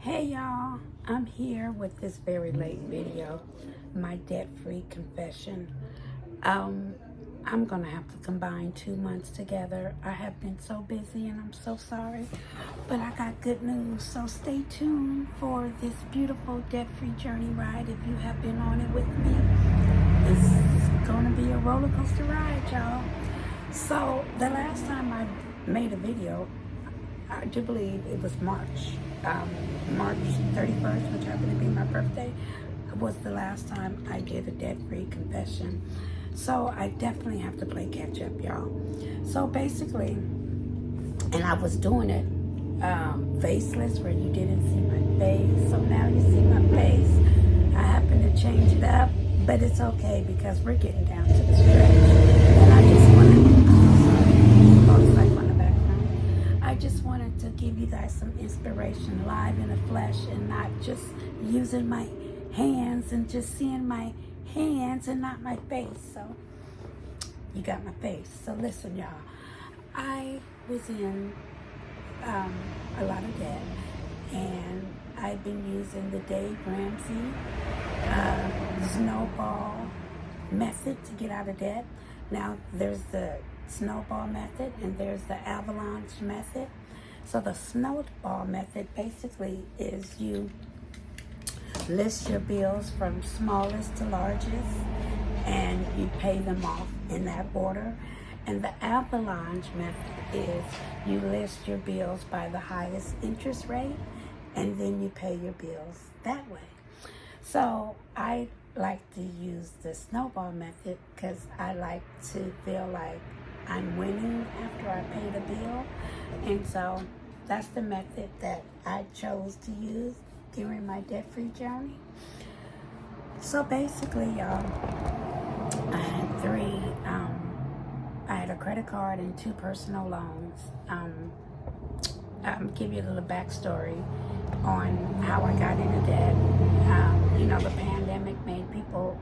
Hey y'all, I'm here with this very late video, my debt-free confession. Um, I'm gonna have to combine 2 months together. I have been so busy and I'm so sorry, but I got good news. So stay tuned for this beautiful debt-free journey ride if you have been on it with me. It's gonna be a roller coaster ride, y'all. So the last time I made a video, I do believe it was March 31st, which happened to be my birthday, was the last time I did a debt-free confession. So I definitely have to play catch up, y'all. So basically, and I was doing it faceless, where you didn't see my face. So now you see my face. I happen to change it up, but it's okay because we're getting down to the stretch. And I just wanted I just wanted to give you guys some inspiration live in the flesh and not just using my hands and just seeing my hands and not my face. So you got my face. So listen, y'all. I was in a lot of debt, and I've been using the Dave Ramsey snowball method to get out of debt. Now there's the snowball method and there's the avalanche method. So the snowball method basically is you list your bills from smallest to largest and you pay them off in that order. And the avalanche method is you list your bills by the highest interest rate and then you pay your bills that way. So I like to use the snowball method because I like to feel like I'm winning after I pay the bill. And so that's the method that I chose to use during my debt-free journey. So basically, y'all, I had a credit card and 2 personal loans. I'll give you a little backstory on how I got into debt. The pandemic made people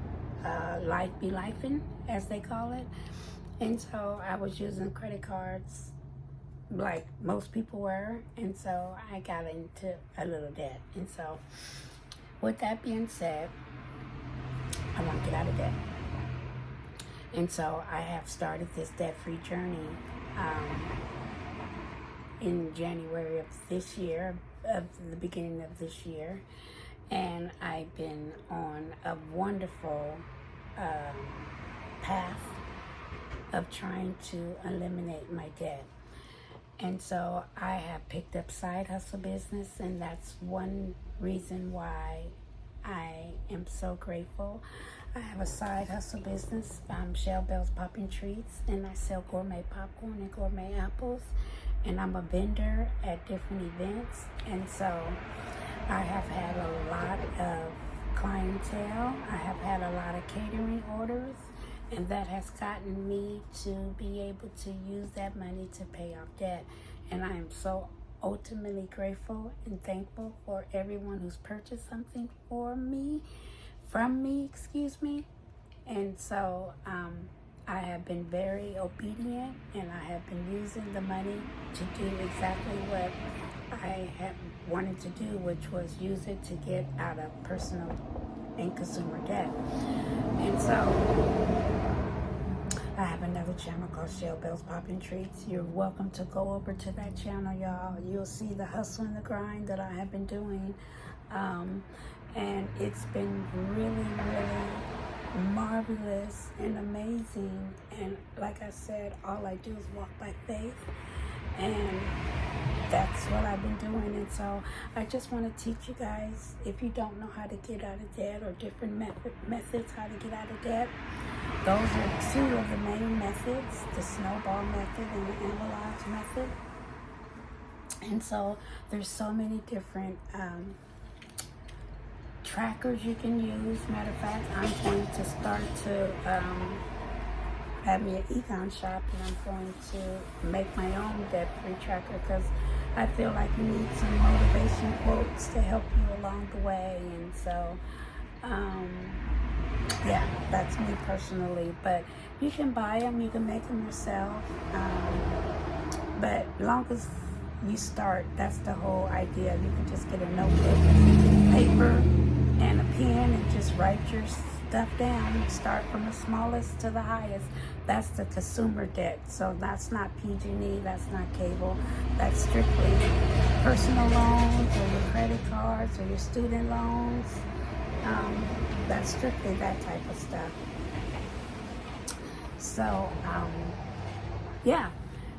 life be lifing, as they call it. And so I was using credit cards like most people were. And so I got into a little debt. And so with that being said, I want to get out of debt. And so I have started this debt-free journey in January of this year, of the beginning of this year. And I've been on a wonderful path of trying to eliminate my debt. And so I have picked up side hustle business, and that's one reason why I am so grateful. I have a side hustle business, Shell Bells Popping Treats, and I sell gourmet popcorn and gourmet apples, and I'm a vendor at different events. And so I have had a lot of clientele. I have had a lot of catering orders, and that has gotten me to be able to use that money to pay off debt. And I am so ultimately grateful and thankful for everyone who's purchased something from me. And so I have been very obedient, and I have been using the money to do exactly what I had wanted to do, which was use it to get out of personal and consumer debt. And so I have another channel called Shell Bells Popping Treats. You're welcome to go over to that channel, y'all. You'll see the hustle and the grind that I have been doing. And it's been really, really marvelous and amazing. And like I said, all I do is walk by faith. And that's what I've been doing. And so I just want to teach you guys, if you don't know how to get out of debt, or different methods how to get out of debt. Those are 2 of the main methods, the snowball method and the avalanche method. And so there's so many different trackers you can use. Matter of fact, I'm going to start to have me an econ shop, and I'm going to make my own debt-free tracker because I feel like you need some motivation quotes to help you along the way. And so yeah, that's me personally, but you can buy them, you can make them yourself, but long as you start. That's the whole idea. You can just get a notebook, paper, and a pen and just write your stuff down. Start from the smallest to the highest. That's the consumer debt. So that's not PG&E, that's not cable. That's strictly personal loans or your credit cards or your student loans. That's strictly that type of stuff. So, yeah.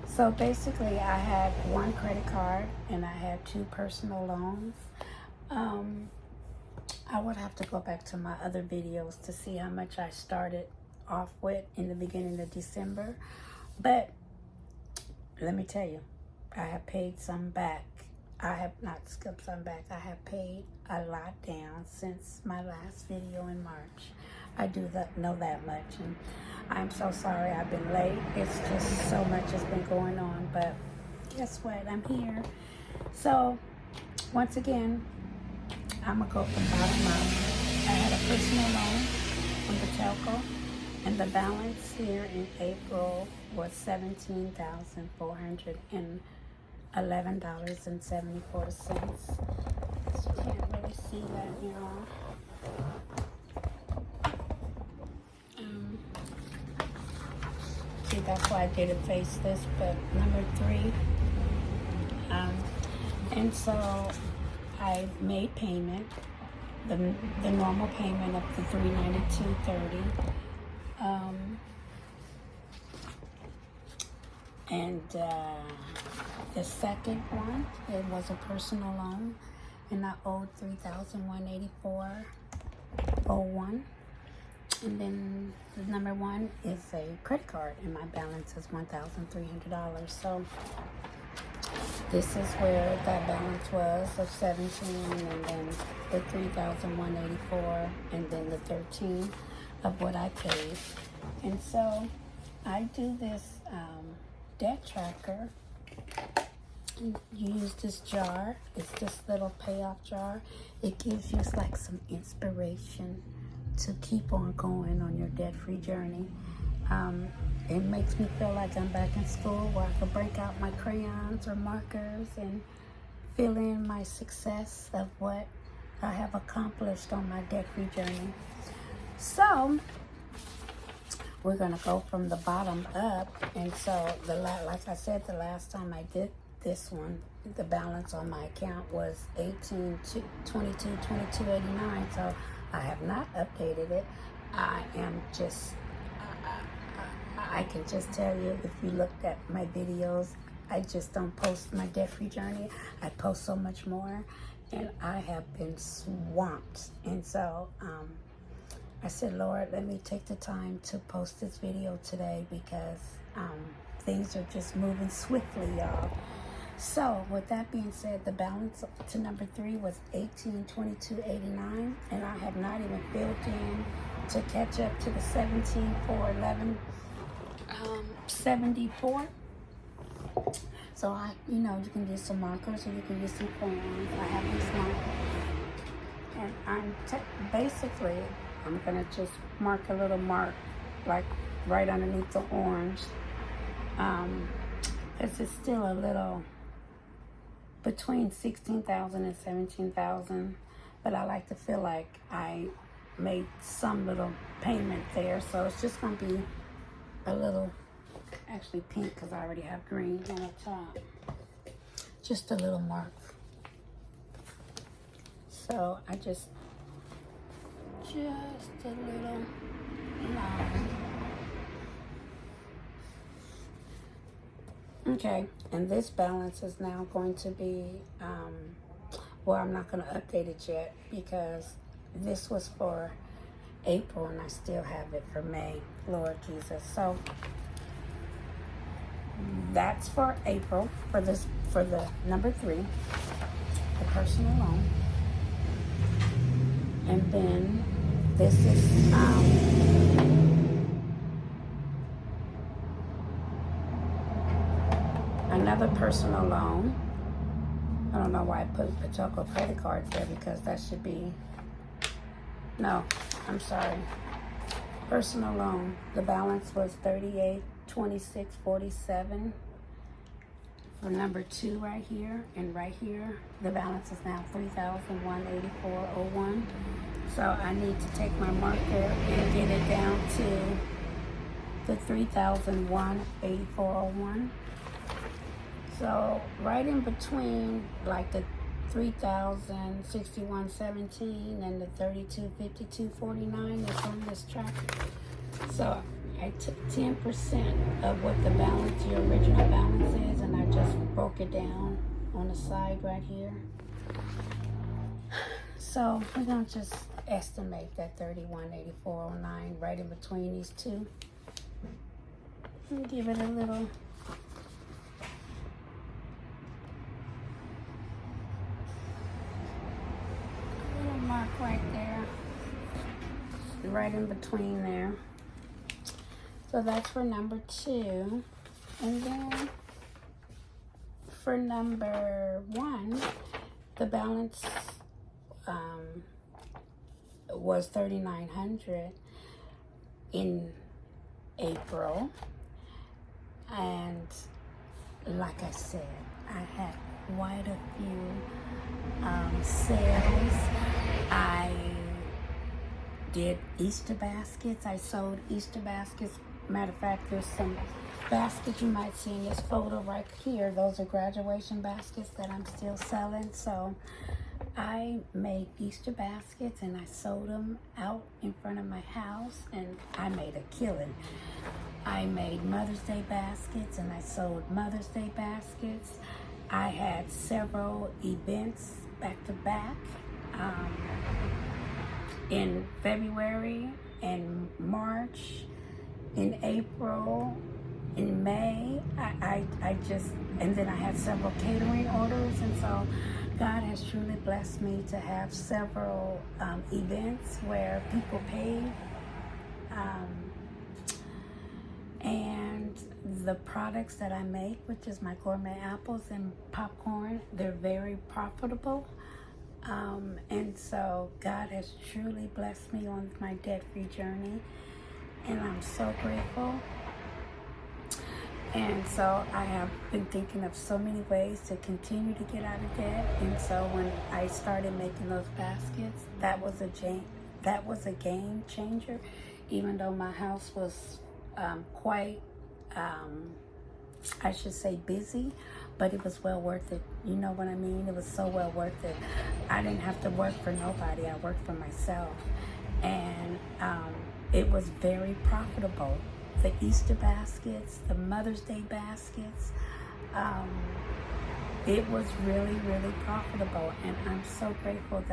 So basically, I had one credit card and I had 2 personal loans. I would have to go back to my other videos to see how much I started off with in the beginning of December. But let me tell you, I have paid some back. I have not skipped some back. I have paid a lot down since my last video in March. I do know that much. And I'm so sorry I've been late. It's just so much has been going on. But guess what? I'm here. So once again, I'm going to go from bottom up. I had a personal loan from the telco, and the balance here in April was $17,411.74. You can't really see that, you know. See, that's why I didn't face this, but number 3. And so I made payment, the normal payment of the $392.30. And the second one, it was a personal loan, and I owed $3,184.01. And then the number 1 is a credit card, and my balance is $1,300. So this is where that balance was of 17, and then the $3,184, and then the 13 of what I paid. And so I do this debt tracker. You use this jar. It's this little Payoff jar. It gives you like some inspiration to keep on going on your debt-free journey. It makes me feel like I'm back in school, where I can break out my crayons or markers and fill in my success of what I have accomplished on my debt-free journey. So we're gonna go from the bottom up. And so like I said, the last time I did this one, the balance on my account was $22.89. So I have not updated it. I can just tell you, if you looked at my videos, I just don't post my debt-free journey. I post so much more, and I have been swamped. And so I said, Lord, let me take the time to post this video today, because things are just moving swiftly, y'all. So with that being said, the balance to number 3 was $1822.89, and I have not even filled in to catch up to the $17,411.74. So you can use some markers, or you can use some crayons. I have these markers, and I'm gonna just mark a little mark, like right underneath the orange, because it's still a little between 16,000 and 17,000, but I like to feel like I made some little payment there. So it's just gonna be a little, actually pink, because I already have green on the top. Just a little mark. So I just a little line. Okay, and this balance is now going to be, well, I'm not going to update it yet, because this was for April and I still have it for May, Lord Jesus. So that's for April, for the number 3, the personal loan. And then this is another personal loan. I don't know why I put Patoka credit card there, because that should be, no, I'm sorry. Personal loan. The balance was $38,26.47 for number 2 right here, and right here the balance is now $3,184.01. So I need to take my marker and get it down to the $3,184.01. So right in between like the 3,061.17 and the 3,252.49 is on this track. So I took 10% of what the balance, your original balance is, and I just broke it down on the side right here. So we're gonna just estimate that 3184.09 right in between these two. And give it a little mark right there, right in between there. So that's for number 2. And then for number 1, the balance was $3,900 in April. And like I said, I had quite a few sales. I did Easter baskets. I sold Easter baskets. Matter of fact, there's some baskets you might see in this photo right here. Those are graduation baskets that I'm still selling. So I made Easter baskets and I sold them out in front of my house, and I made a killing. I made Mother's Day baskets and I sold Mother's Day baskets. I had several events back to back in February, in March, in April, in May. I just, and then I had several catering orders, and so God has truly blessed me to have several events where people paid. And the products that I make, which is my gourmet apples and popcorn, they're very profitable. And so God has truly blessed me on my debt-free journey, and I'm so grateful. And so I have been thinking of so many ways to continue to get out of debt. And so when I started making those baskets, that was a game changer. Even though my house was quite, I should say, busy, but it was well worth it. You know what I mean? It was so well worth it. I didn't have to work for nobody. I worked for myself. And it was very profitable. The Easter baskets, the Mother's Day baskets, it was really, really profitable. And I'm so grateful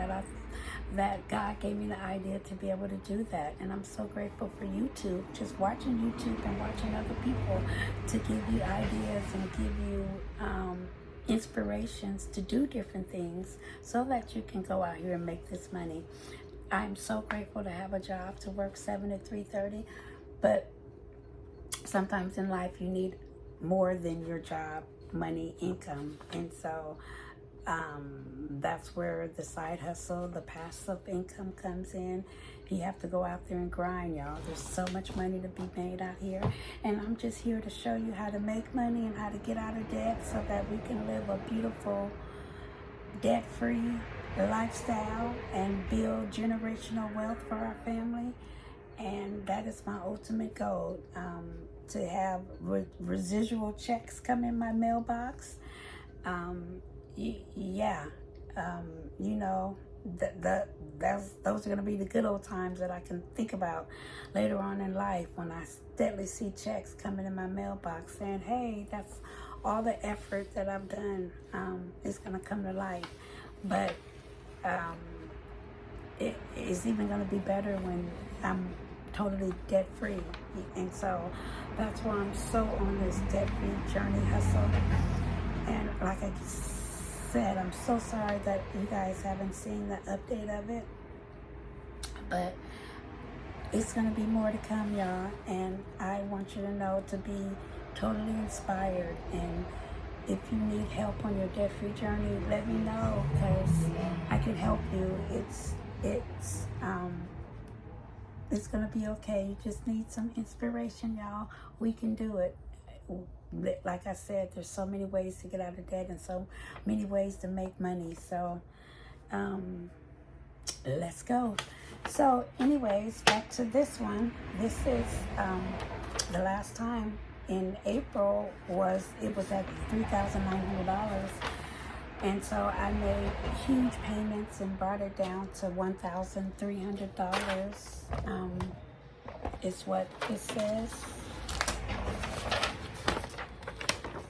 that God gave me the idea to be able to do that. And I'm so grateful for YouTube, just watching YouTube and watching other people to give you ideas and give you inspirations to do different things so that you can go out here and make this money. I'm so grateful to have a job, to work 7 to 3:30, but sometimes in life you need more than your job, money, income. And so that's where the side hustle, the passive income comes in. You have to go out there and grind, y'all. There's so much money to be made out here. And I'm just here to show you how to make money and how to get out of debt so that we can live a beautiful, debt-free lifestyle and build generational wealth for our family. And that is my ultimate goal, to have residual checks come in my mailbox. You know, those are going to be the good old times that I can think about later on in life, when I steadily see checks coming in my mailbox saying, hey, that's all the effort that I've done is going to come to light. But it is even going to be better when I'm totally debt-free. And so that's why I'm so on this debt-free journey hustle. And like I said, I'm so sorry that you guys haven't seen the update of it, but it's going to be more to come, y'all. And I want you to know to be totally inspired. And if you need help on your debt-free journey, let me know, because I can help you. It's going to be okay. You just need some inspiration, y'all. We can do it. like I said, there's so many ways to get out of debt and so many ways to make money. So let's go. So anyways, back to this one. This is the last time in April was at $3,900. And so I made huge payments and brought it down to $1,300. Is what it says.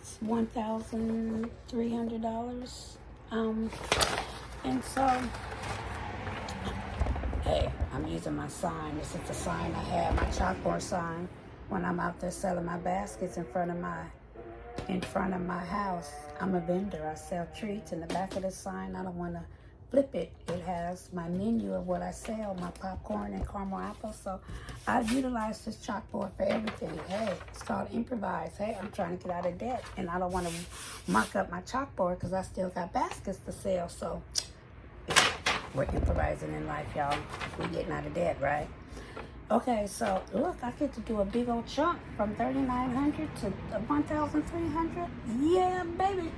It's $1,300. And so, hey, I'm using my sign. This is the sign I have, my chalkboard sign, when I'm out there selling my baskets in front of my house. I'm a vendor. I sell treats. In the back of the sign, I don't want to flip it. It has my menu of what I sell, my popcorn and caramel apples. So I utilize this chalkboard for everything. Hey, it's called improvise. Hey, I'm trying to get out of debt, and I don't want to mark up my chalkboard because I still got baskets to sell. So we're improvising in life, y'all. We're getting out of debt, right? Okay, so look, I get to do a big old chunk from $3,900 to $1,300. Yeah, baby.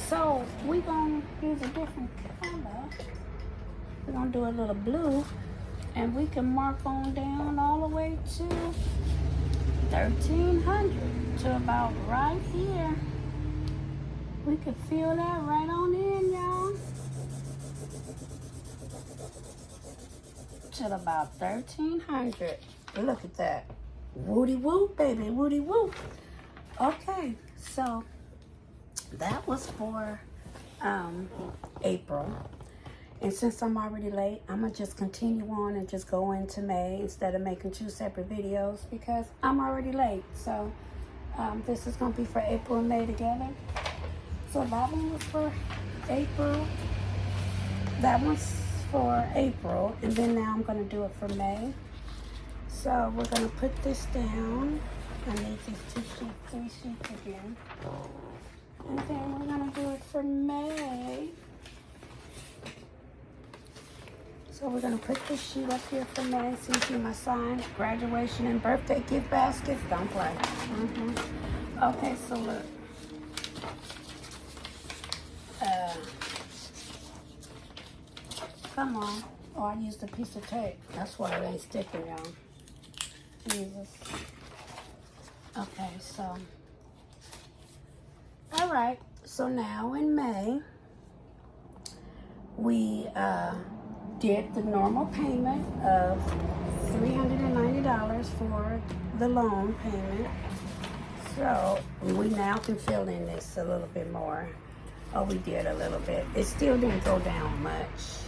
So we're gonna use a different color. We're gonna do a little blue, and we can mark on down all the way to 1,300 to about right here. We could fill that right on in, y'all. To about 1,300. Look at that. Woody woo, baby, woody woo. Okay, so that was for April. And since I'm already late, I'm going to just continue on and just go into May instead of making two separate videos because I'm already late. So this is going to be for April and May together. So that one was for April. That one's for April. And then now I'm going to do it for May. So we're going to put this down. I need these 3 sheets again. And then we're going to do it for May. So we're going to put this sheet up here for May. So you see my sign, graduation and birthday gift baskets. Don't play. Okay, so look. Come on. Oh, I used a piece of tape. That's why it ain't sticking, y'all. Jesus. Okay, so. All right. So now in May, we did the normal payment of $390 for the loan payment. So we now can fill in this a little bit more. Oh, we did a little bit. It still didn't go down much,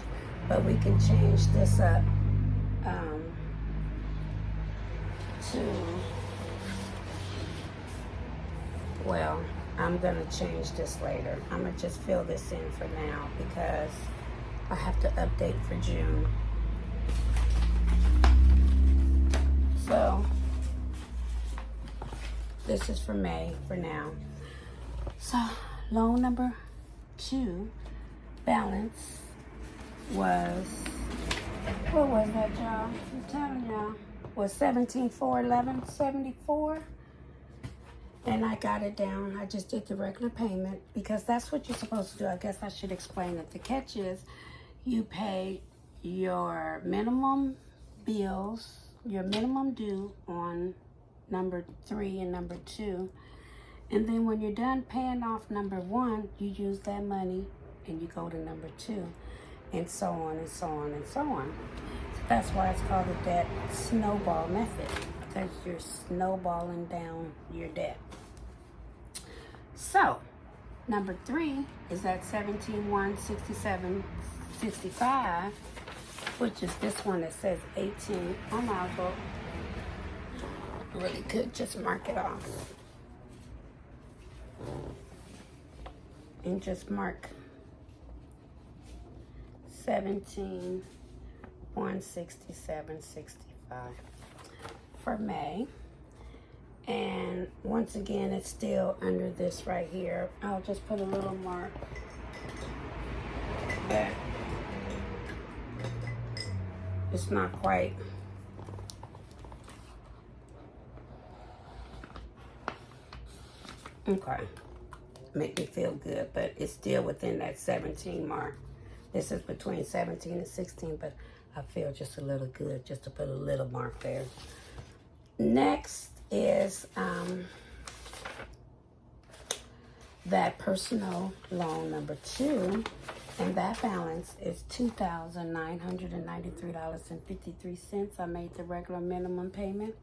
but we can change this up to, well, I'm gonna change this later. I'm gonna just fill this in for now because I have to update for June. So this is for May for now. So loan number 2 balance was, what was that, y'all? I'm telling y'all, was $17,411.74. And I got it down. I just did the regular payment because that's what you're supposed to do. I guess I should explain it. The catch is you pay your minimum bills, your minimum due on number 3 and number 2. And then when you're done paying off number 1, you use that money and you go to number 2. And so on and so on and so on. That's why it's called the debt snowball method, because you're snowballing down your debt. So, number 3 is at $17,167.65, which is this one that says 18. I might as well really could just mark it off and just mark 17,167.65 for May. And once again, it's still under this right here. I'll just put a little mark there. It's not quite. Okay. Make me feel good, but it's still within that 17 mark. This is between 17 and 16, but I feel just a little good just to put a little mark there. Next is that personal loan number 2, and that balance is $2,993.53. I made the regular minimum payment.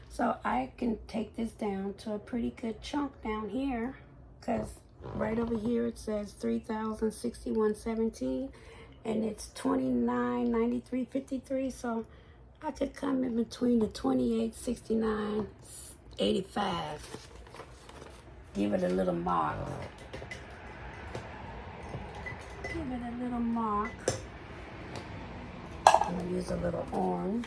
So I can take this down to a pretty good chunk down here, because right over here it says $3,061.17, and it's $29.93.53. So I could come in between the $28.69.85. Give it a little mark. Give it a little mark. I'm gonna use a little orange.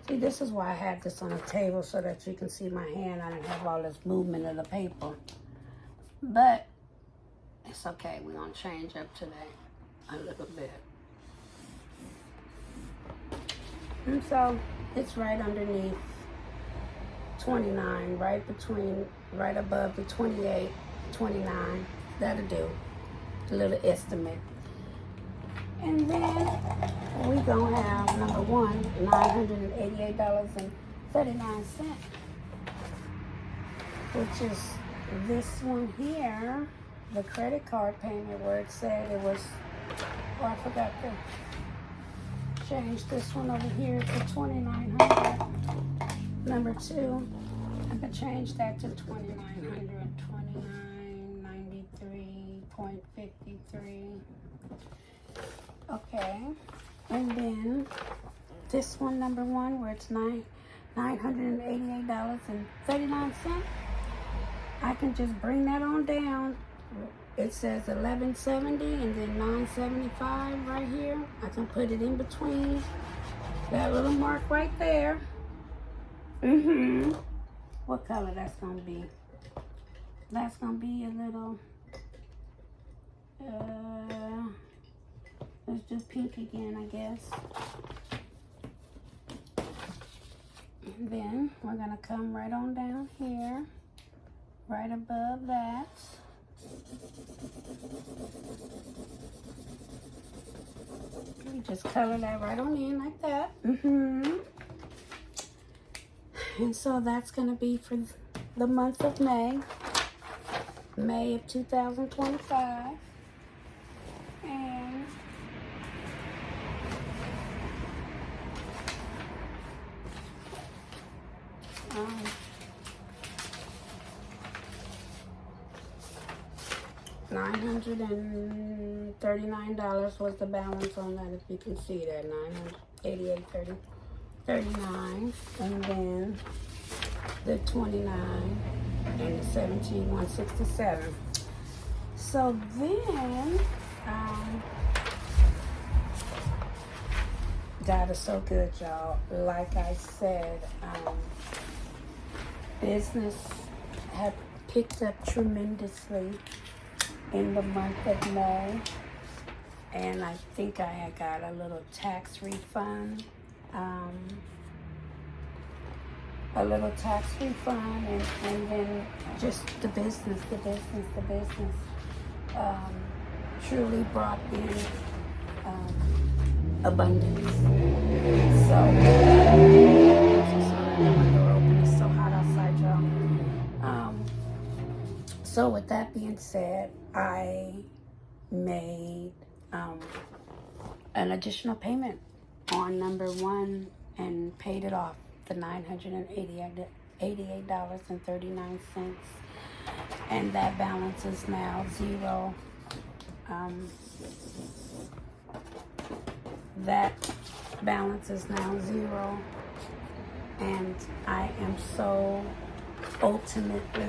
See, this is why I had this on the table, so that you can see my hand. I didn't have all this movement of the paper. But it's okay. We're going to change up today a little bit. And so it's right underneath 29, right above the 28, 29. That'll do. A little estimate. And then we're going to have number 1, $988.39, which is this one here, the credit card payment, where it said it was, oh, I forgot to change this one over here to $2,900. Number 2, I can change that to $2,900, $2,993.53. Okay, and then this one, number 1, where it's $988.39. I can just bring that on down. It says $1,170 and then $975 right here. I can put it in between that little mark right there. What color that's gonna be? That's gonna be a little. Let's do pink again, I guess. And then we're gonna come right on down here, right above that. We just color that right on in like that. And so that's gonna be for the month of May of 2025. And $939 was the balance on that, if you can see that. $988.39, and then the 29 and the 17,167. So then God is so good, y'all. Like I said, business have picked up tremendously in the month of May, and I think I had got a little tax refund, and then just the business truly brought in abundance. So, I'm so sorry, my door open. It's so hot outside, y'all. So with that being said, I made an additional payment on number 1 and paid it off, the $988.39, and that balance is now zero. That balance is now zero, and I am so ultimately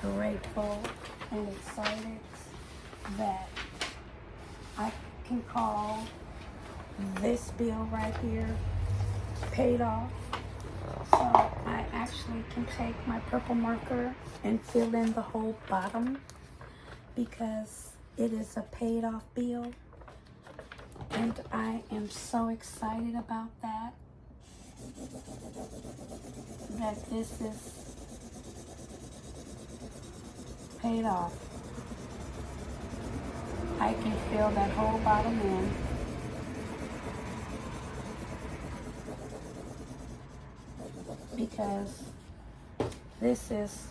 grateful and excited that I can call this bill right here paid off. So I actually can take my purple marker and fill in the whole bottom, because it is a paid off bill, and I am so excited about that this is paid off. I can feel that whole bottom end. Because this is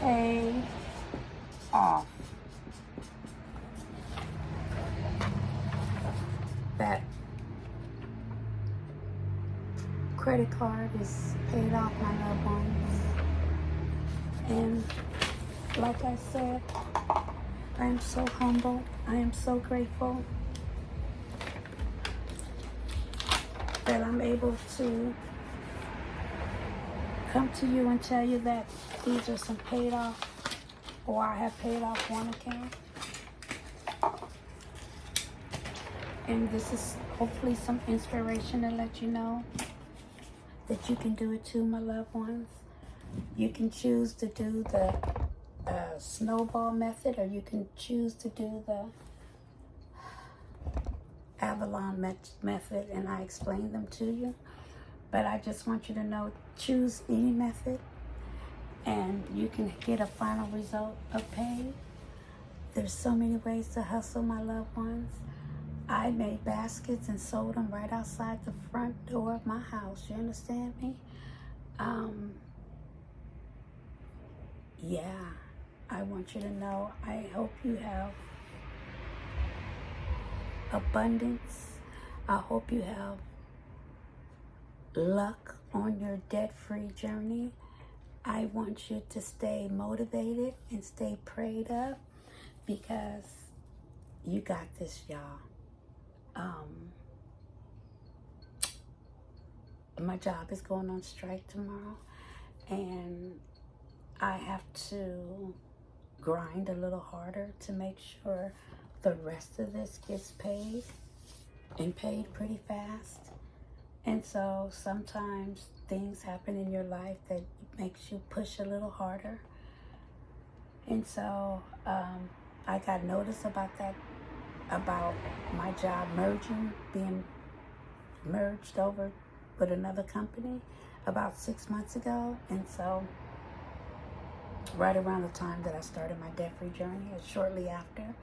paid off. That credit card is paid off, my loved ones. And like I said, I am so humble. I am so grateful that I'm able to come to you and tell you that these are some paid off, or I have paid off one account. And this is hopefully some inspiration to let you know that you can do it too, my loved ones. You can choose to do the snowball method, or you can choose to do the Avalon method, and I explained them to you. But I just want you to know, choose any method and you can get a final result of pay. There's so many ways to hustle, my loved ones. I made baskets and sold them right outside the front door of my house. You understand me? Yeah, I want you to know, I hope you have abundance. I hope you have luck on your debt-free journey. I want you to stay motivated and stay prayed up, because you got this, y'all. My job is going on strike tomorrow, and I have to grind a little harder to make sure the rest of this gets paid, and paid pretty fast. And so sometimes things happen in your life that makes you push a little harder. And so I got notice about that, about my job being merged over with another company about 6 months ago. And so right around the time that I started my debt-free journey, or shortly after.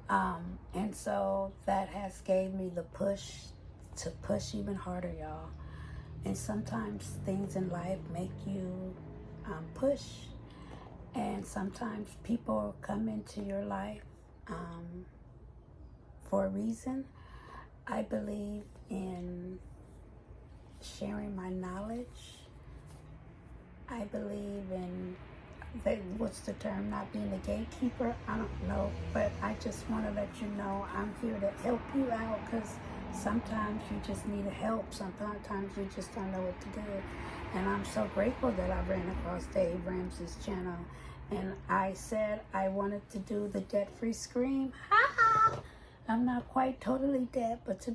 And so that has gave me the push to push even harder, y'all. And sometimes things in life make you push. And sometimes people come into your life for a reason. I believe in sharing my knowledge. I believe in, what's the term, not being a gatekeeper? I don't know, but I just want to let you know I'm here to help you out, because sometimes you just need help. Sometimes you just don't know what to do. And I'm so grateful that I ran across Dave Ramsey's channel, and I said I wanted to do the debt-free scream. Ha ha! I'm not quite totally debt, but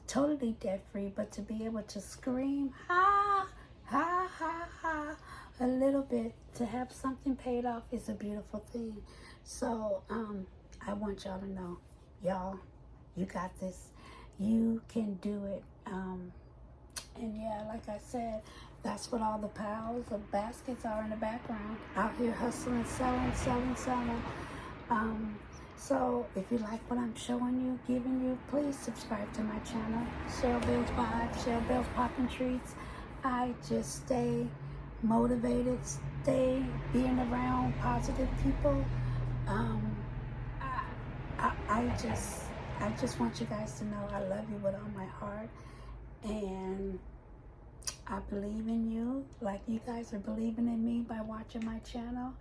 totally debt-free, but to be able to scream ha ha ha ha a little bit, to have something paid off, is a beautiful thing. So I want y'all to know, y'all, you got this. You can do it. And yeah, like I said, that's what all the piles of baskets are in the background, out here hustling, selling. So if you like what I'm showing you, giving you, please subscribe to my channel, Shell Bill's Vibes, Shell Bill's Poppin' Treats. I just stay motivated, stay being around positive people. I just want you guys to know I love you with all my heart, and I believe in you like you guys are believing in me by watching my channel.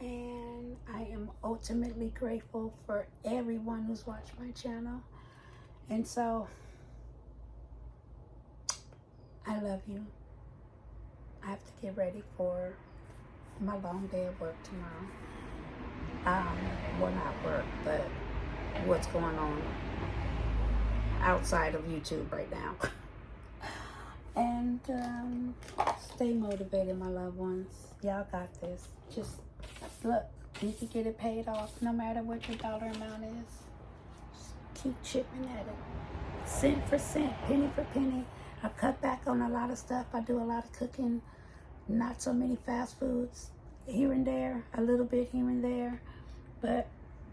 And I am ultimately grateful for everyone who's watched my channel. And so I love you. I have to get ready for my long day of work tomorrow. Well, not work, but what's going on outside of YouTube right now. And stay motivated, my loved ones. Y'all got this. Just look, you can get it paid off no matter what your dollar amount is. Just keep chipping at it. Cent for cent, penny for penny. I cut back on a lot of stuff. I do a lot of cooking, not so many fast foods. here and there, a little bit here and there, but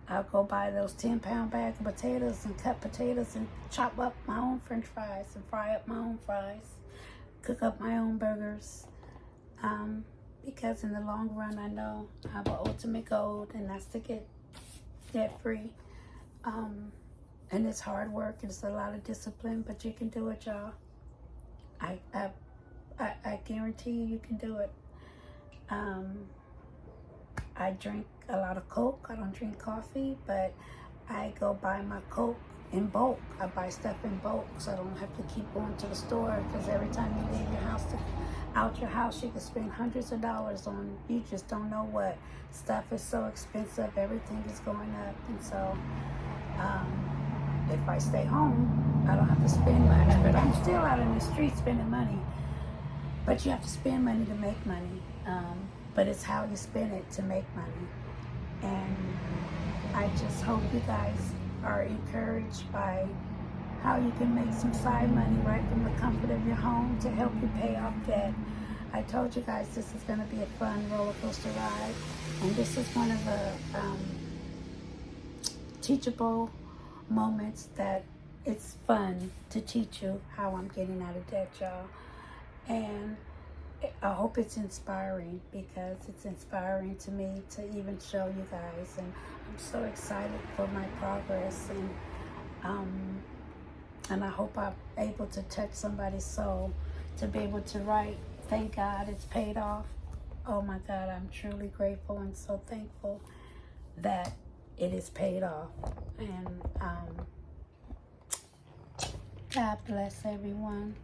I'll go buy those 10-pound bags of potatoes and cut potatoes and chop up my own french fries and fry up my own fries, cook up my own burgers, because in the long run, I know I have an ultimate goal, and that's to get debt-free. And it's hard work, it's a lot of discipline, but you can do it, y'all. I guarantee you can do it. I drink a lot of Coke. I don't drink coffee, but I go buy my Coke in bulk. I buy stuff in bulk, so I don't have to keep going to the store, because every time you leave your house, out your house, you can spend hundreds of dollars on, you just don't know what. Stuff is so expensive, everything is going up, and so if I stay home, I don't have to spend much, but I'm still out in the street spending money. But you have to spend money to make money. But it's how you spend it to make money. And I just hope you guys are encouraged by how you can make some side money right from the comfort of your home to help you pay off debt. I told you guys this is going to be a fun roller coaster ride. And this is one of the teachable moments that it's fun to teach you how I'm getting out of debt, y'all. And I hope it's inspiring, because it's inspiring to me to even show you guys, and I'm so excited for my progress, and I hope I'm able to touch somebody's soul, to be able to write, thank God it's paid off. Oh my God, I'm truly grateful and so thankful that it is paid off. And God bless everyone.